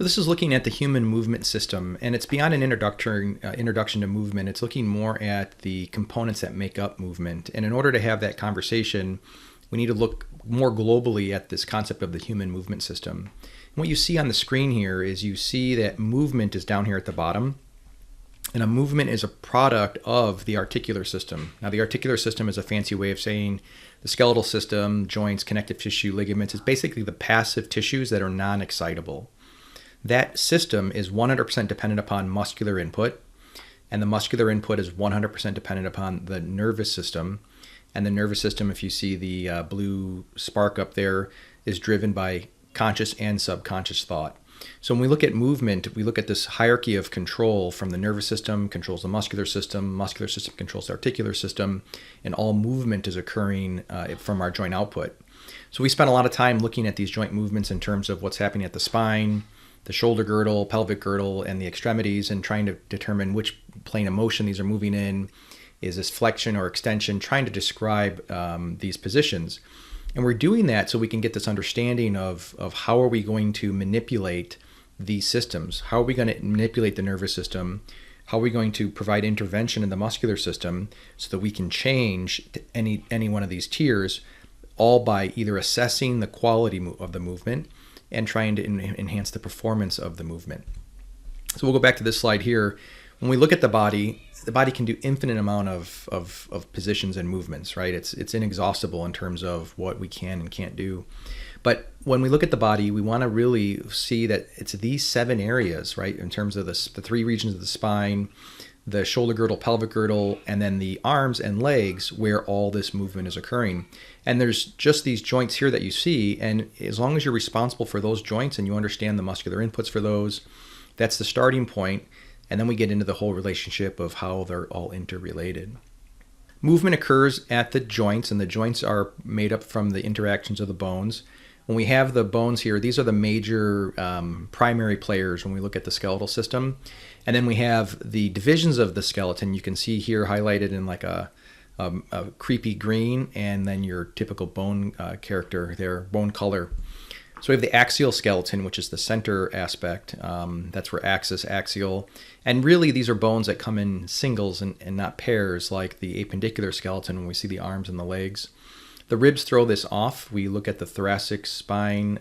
So this is looking at the human movement system, and it's beyond an introduction to movement. It's looking more at the components that make up movement. And in order to have that conversation, we need to look more globally at this concept of the human movement system. And what you see on the screen here is you see that movement is down here at the bottom. And a movement is a product of the articular system. Now, the articular system is a fancy way of saying the skeletal system, joints, connective tissue, ligaments, is basically the passive tissues that are non-excitable. That system is 100% dependent upon muscular input, and the muscular input is 100% dependent upon the nervous system. And the nervous system, if you see the blue spark up there, is driven by conscious and subconscious thought. So when we look at movement, we look at this hierarchy of control from the nervous system controls the muscular system controls the articular system, and all movement is occurring from our joint output. So we spent a lot of time looking at these joint movements in terms of what's happening at the spine, the shoulder girdle, pelvic girdle, and the extremities, and trying to determine which plane of motion these are moving in. Is this flexion or extension? Trying to describe these positions. And we're doing that so we can get this understanding of how are we going to manipulate these systems? How are we going to manipulate the nervous system? How are we going to provide intervention in the muscular system so that we can change any one of these tiers, all by either assessing the quality of the movement and trying to enhance the performance of the movement. So we'll go back to this slide here. When we look at the body can do infinite amount of positions and movements, right? It's inexhaustible in terms of what we can and can't do. But when we look at the body, we want to really see that it's these 7 areas, right? In terms of the 3 regions of the spine, the shoulder girdle, pelvic girdle, and then the arms and legs where all this movement is occurring. And there's just these joints here that you see, and as long as you're responsible for those joints and you understand the muscular inputs for those, that's the starting point. And then we get into the whole relationship of how they're all interrelated. Movement occurs at the joints, and the joints are made up from the interactions of the bones. When we have the bones here, these are the major primary players when we look at the skeletal system. And then we have the divisions of the skeleton. You can see here highlighted in like a creepy green, and then your typical bone character there, bone color. So we have the axial skeleton, which is the center aspect. That's where axis, axial. And really these are bones that come in singles and not pairs, like the appendicular skeleton when we see the arms and the legs. The ribs throw this off. We look at the thoracic spine.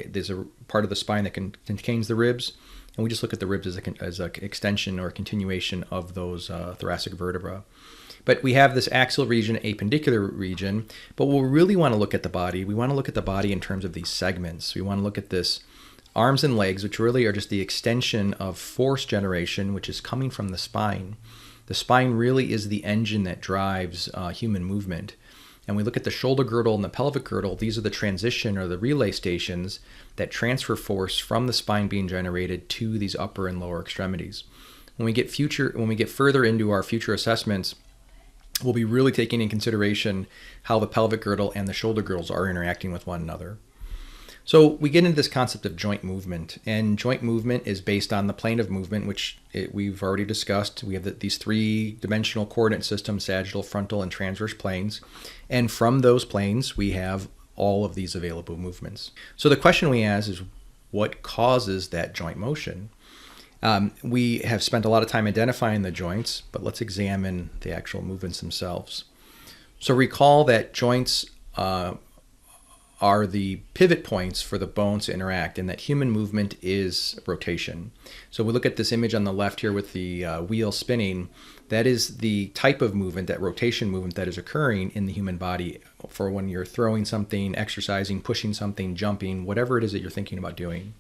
There's a part of the spine that contains the ribs. And we just look at the ribs as an extension or a continuation of those thoracic vertebrae. But we have this axial region, appendicular region. But what we really want to look at the body, we want to look at the body in terms of these segments. We want to look at this arms and legs, which really are just the extension of force generation, which is coming from the spine. The spine really is the engine that drives human movement. And we look at the shoulder girdle and the pelvic girdle. These are the transition or the relay stations that transfer force from the spine being generated to these upper and lower extremities. When we get further into our future assessments, we'll be really taking in consideration how the pelvic girdle and the shoulder girdles are interacting with one another. So we get into this concept of joint movement, and joint movement is based on the plane of movement, which we've already discussed. We have these 3-dimensional coordinate systems, sagittal, frontal, and transverse planes. And from those planes, we have all of these available movements. So the question we ask is, what causes that joint motion? We have spent a lot of time identifying the joints, but let's examine the actual movements themselves. So recall that joints are the pivot points for the bones to interact, and that human movement is rotation. So we look at this image on the left here with the wheel spinning. That is the type of movement, that rotation movement that is occurring in the human body for when you're throwing something, exercising, pushing something, jumping, whatever it is that you're thinking about doing.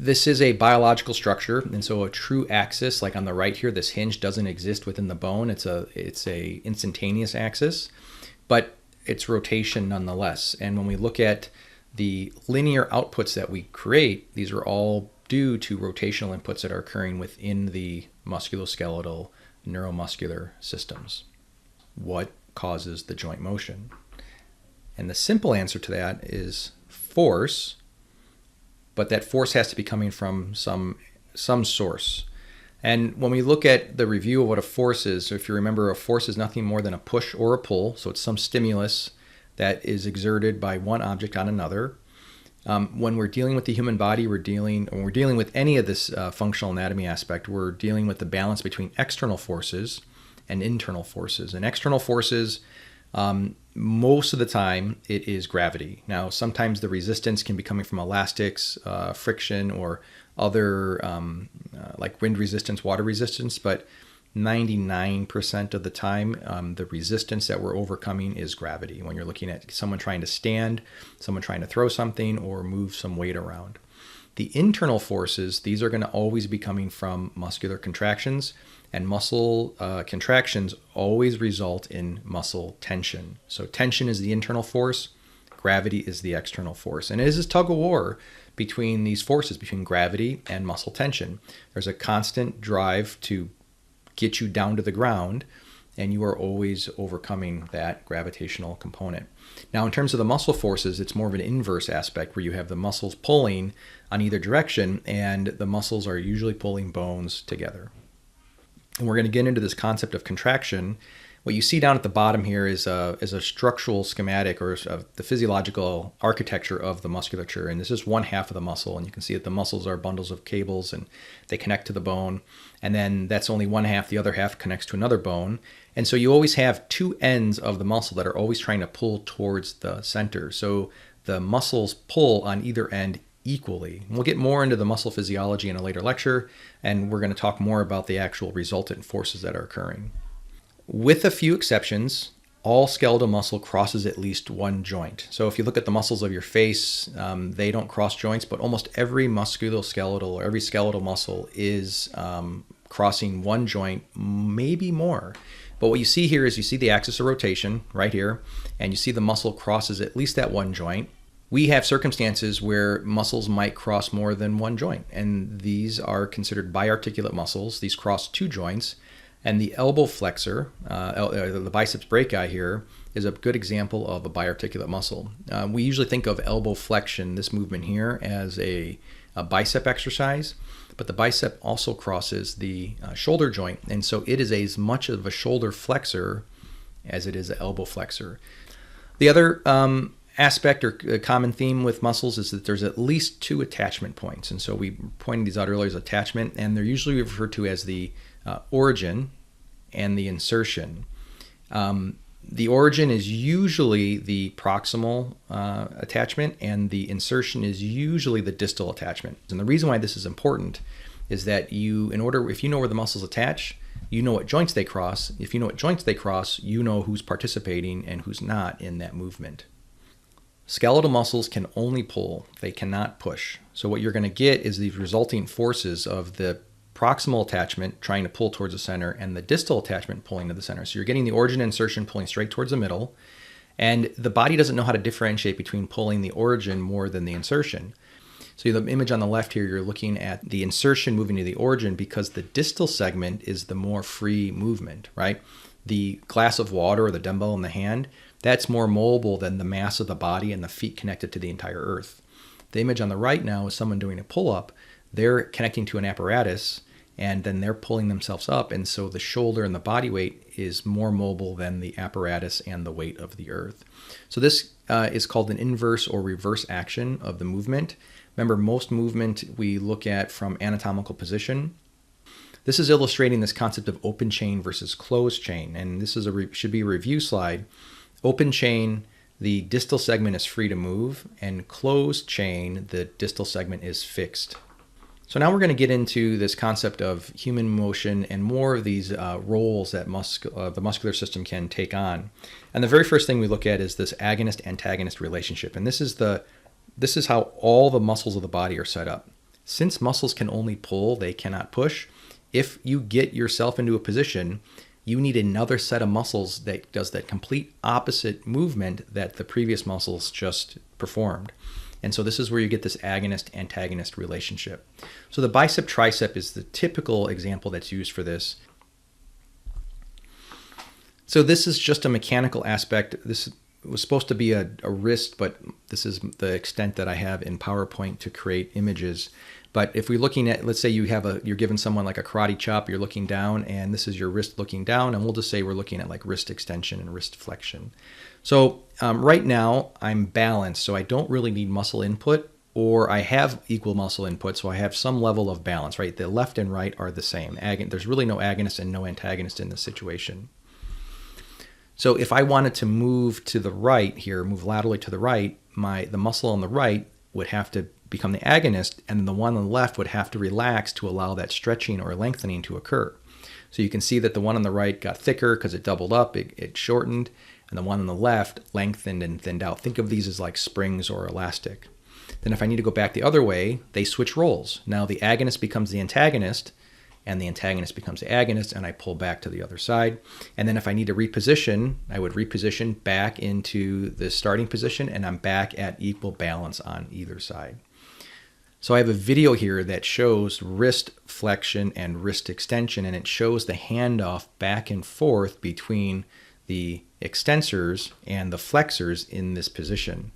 This is a biological structure, and so a true axis, like on the right here, this hinge doesn't exist within the bone. It's a instantaneous axis, but it's rotation nonetheless. And when we look at the linear outputs that we create, these are all due to rotational inputs that are occurring within the musculoskeletal neuromuscular systems. What causes the joint motion? And the simple answer to that is force, but that force has to be coming from some source. And when we look at the review of what a force is, so if you remember, a force is nothing more than a push or a pull. So it's some stimulus that is exerted by one object on another. When we're dealing with the human body, when we're dealing with any of this functional anatomy aspect, we're dealing with the balance between external forces and internal forces. And external forces, most of the time, it is gravity. Now, sometimes the resistance can be coming from elastics, friction, or other like wind resistance, water resistance, but 99% of the time, the resistance that we're overcoming is gravity when you're looking at someone trying to stand, someone trying to throw something, or move some weight around. The internal forces, these are going to always be coming from muscular contractions, and muscle contractions always result in muscle tension. So tension is the internal force, gravity is the external force. And it is this tug of war between these forces, between gravity and muscle tension. There's a constant drive to get you down to the ground, and you are always overcoming that gravitational component. Now, in terms of the muscle forces, it's more of an inverse aspect where you have the muscles pulling on either direction, and the muscles are usually pulling bones together. And we're going to get into this concept of contraction. What you see down at the bottom here is a structural schematic, or the physiological architecture of the musculature. And this is one half of the muscle. And you can see that the muscles are bundles of cables and they connect to the bone. And then that's only one half. The other half connects to another bone. And so you always have two ends of the muscle that are always trying to pull towards the center. So the muscles pull on either end equally. And we'll get more into the muscle physiology in a later lecture. And we're going to talk more about the actual resultant forces that are occurring. With a few exceptions, all skeletal muscle crosses at least one joint. So if you look at the muscles of your face, they don't cross joints, but almost every musculoskeletal or every skeletal muscle is crossing one joint, maybe more. But what you see here is you see the axis of rotation right here, and you see the muscle crosses at least that one joint. We have circumstances where muscles might cross more than one joint, and these are considered biarticulate muscles. These cross two joints. And the elbow flexor, the biceps brachii here, is a good example of a biarticulate muscle. We usually think of elbow flexion, this movement here, as a bicep exercise, but the bicep also crosses the shoulder joint, and so it is as much of a shoulder flexor as it is an elbow flexor. The other aspect or common theme with muscles is that there's at least two attachment points, and so we pointed these out earlier as attachment, and they're usually referred to as the origin and the insertion. The origin is usually the proximal attachment, and the insertion is usually the distal attachment. And the reason why this is important is that if you know where the muscles attach, you know what joints they cross. If you know what joints they cross, you know who's participating and who's not in that movement. Skeletal muscles can only pull, they cannot push. So what you're going to get is these resulting forces of the proximal attachment trying to pull towards the center and the distal attachment pulling to the center. So you're getting the origin insertion pulling straight towards the middle, and the body doesn't know how to differentiate between pulling the origin more than the insertion. So the image on the left here, you're looking at the insertion moving to the origin because the distal segment is the more free movement, right? The glass of water or the dumbbell in the hand, that's more mobile than the mass of the body and the feet connected to the entire earth. The image on the right now is someone doing a pull-up. They're connecting to an apparatus, and then they're pulling themselves up, and so the shoulder and the body weight is more mobile than the apparatus and the weight of the earth. So this is called an inverse or reverse action of the movement. Remember, most movement we look at from anatomical position. This is illustrating this concept of open chain versus closed chain, and this is should be a review slide. Open chain, the distal segment is free to move, and closed chain, the distal segment is fixed. So now we're going to get into this concept of human motion and more of these roles that the muscular system can take on. And the very first thing we look at is this agonist-antagonist relationship. And this is how all the muscles of the body are set up. Since muscles can only pull, they cannot push. If you get yourself into a position, you need another set of muscles that does that complete opposite movement that the previous muscles just performed. And so this is where you get this agonist-antagonist relationship. So the bicep-tricep is the typical example that's used for this. So this is just a mechanical aspect. This it was supposed to be a wrist, but this is the extent that I have in PowerPoint to create images. But if we're looking at, let's say you're giving someone like a karate chop, you're looking down, and this is your wrist looking down, and we'll just say we're looking at like wrist extension and wrist flexion. So right now I'm balanced, so I don't really need muscle input, or I have equal muscle input, so I have some level of balance, right? The left and right are the same. There's really no agonist and no antagonist in this situation. So if I wanted to move to the right here, move laterally to the right, the muscle on the right would have to become the agonist, and the one on the left would have to relax to allow that stretching or lengthening to occur. So you can see that the one on the right got thicker because it doubled up, it shortened, and the one on the left lengthened and thinned out. Think of these as like springs or elastic. Then if I need to go back the other way, they switch roles. Now the agonist becomes the antagonist, and the antagonist becomes the agonist, and I pull back to the other side. And then if I need to reposition, I would reposition back into the starting position, and I'm back at equal balance on either side. So I have a video here that shows wrist flexion and wrist extension, and it shows the handoff back and forth between the extensors and the flexors in this position.